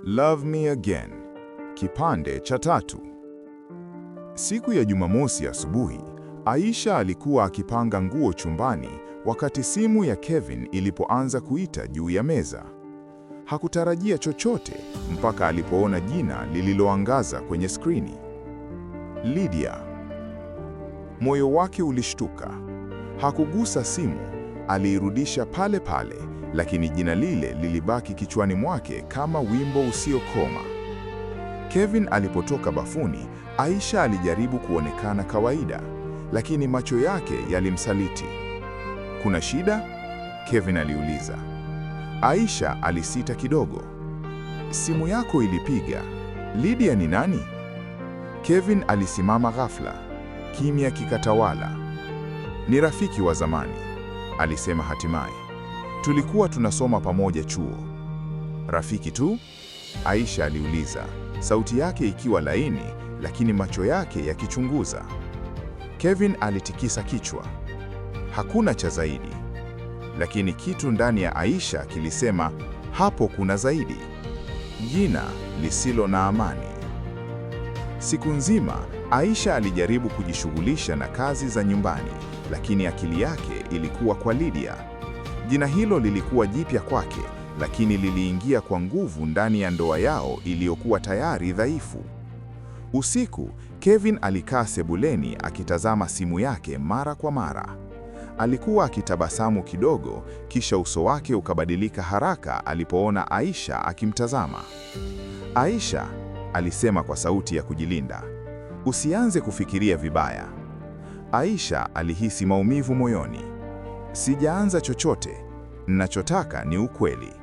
Love Me Again, kipande cha 3. Siku ya Jumamosi asubuhi, Aisha alikuwa akipanga nguo chumbani wakati simu ya Kevin ilipoanza kuita juu ya meza. Hakutarajia chochote mpaka alipoona jina lililoangaza kwenye skrini. Lydia. Moyo wake ulishtuka. Hakugusa simu, aliirudisha pale pale, lakini jina lile lilibaki kichwani mwake kama wimbo usiokoma. Kevin alipotoka bafuni, Aisha alijaribu kuonekana kawaida, lakini macho yake yalimsaliti. "Kuna shida?" Kevin aliuliza. Aisha alisita kidogo. "Simu yako ilipiga. Lydia ni nani?" Kevin alisimama ghafla, kimya kikatawala. "Ni rafiki wa zamani," alisema hatimaye. "Tulikuwa tunasoma pamoja chuo." "Rafiki tu?" Aisha aliuliza, sauti yake ikiwa laini, lakini macho yake yakichunguza. Kevin alitikisa kichwa. "Hakuna cha zaidi." Lakini kitu ndani ya Aisha kilisema, hapo kuna zaidi. Jina lisilo na amani. Siku nzima, Aisha alijaribu kujishughulisha na kazi za nyumbani, lakini akili yake ilikuwa kwa Lydia. Jina hilo lilikuwa jipya kwake, lakini liliingia kwa nguvu ndani ya ndoa yao iliyokuwa tayari dhaifu. Usiku, Kevin alikaa sebuleni akitazama simu yake mara kwa mara. Alikuwa akitabasamu kidogo, kisha uso wake ukabadilika haraka alipoona Aisha akimtazama. "Aisha," alisema kwa sauti ya kujilinda, "usianze kufikiria vibaya." Aisha alihisi maumivu moyoni. "Sijaanza chochote, ninachotaka ni ukweli."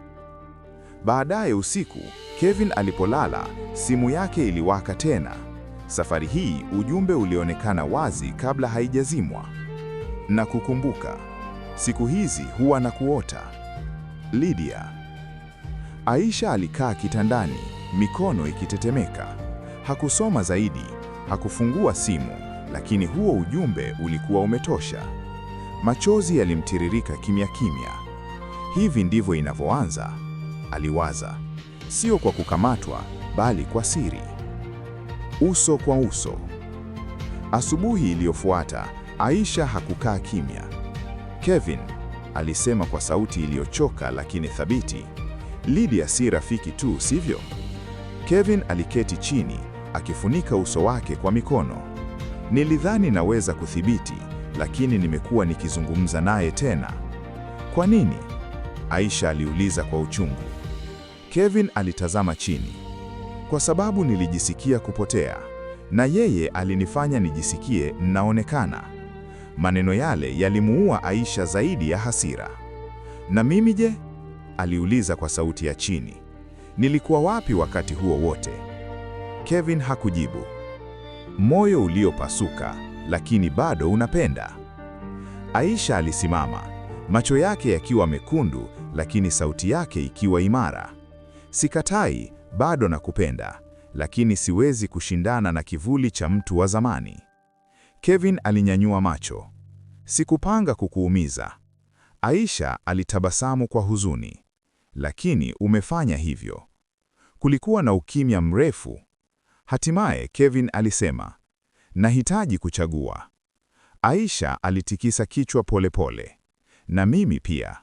Baadaye usiku, Kevin alipolala, simu yake iliwaka tena. Safari hii ujumbe ulionekana wazi kabla haijazimwa. "Na kukumbuka, siku hizi huwa na kuota. Lydia." Aisha alikaa kitandani, mikono ikitetemeka. Hakusoma zaidi, hakufungua simu, lakini huo ujumbe ulikuwa umetosha. Machozi yalimtiririka kimya kimya. Hivi ndivyo inavyoanza, aliwaza. Sio kwa kukamatwa, bali kwa siri. Uso kwa uso. Asubuhi iliyofuata, Aisha hakukaa kimya. "Kevin," alisema kwa sauti iliyochoka lakini thabiti, "Lydia si rafiki tu, sivyo?" Kevin aliketi chini, akifunika uso wake kwa mikono. "Nilidhani naweza kudhibiti, lakini nimekuwa nikizungumza naye tena." "Kwa nini?" Aisha aliuliza kwa uchungu. Kevin alitazama chini. "Kwa sababu nilijisikia kupotea, na yeye alinifanya nijisikie ninaonekana." Maneno yale yalimuua Aisha zaidi ya hasira. "Na mimi je?" aliuliza kwa sauti ya chini. "Nilikuwa wapi wakati huo wote?" Kevin hakujibu. "Moyo uliopasuka, lakini bado unapenda." Aisha alisimama, macho yake yakiwa mekundu, lakini sauti yake ikiwa imara. "Sikatai, bado nakupenda, lakini siwezi kushindana na kivuli cha mtu wa zamani." Kevin alinyanyua macho. "Sikupanga kukuumiza." Aisha alitabasamu kwa huzuni. "Lakini umefanya hivyo." Kulikuwa na ukimya mrefu. Hatimaye Kevin alisema, "Nahitaji kuchagua." Aisha alitikisa kichwa polepole. "Na mimi pia."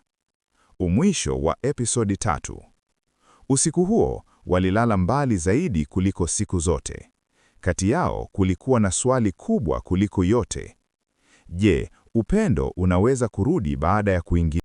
Mwisho wa episodi 3. Usiku huo walilala mbali zaidi kuliko siku zote. Kati yao kulikuwa na swali kubwa kuliko yote. Je, upendo unaweza kurudi baada ya kuingia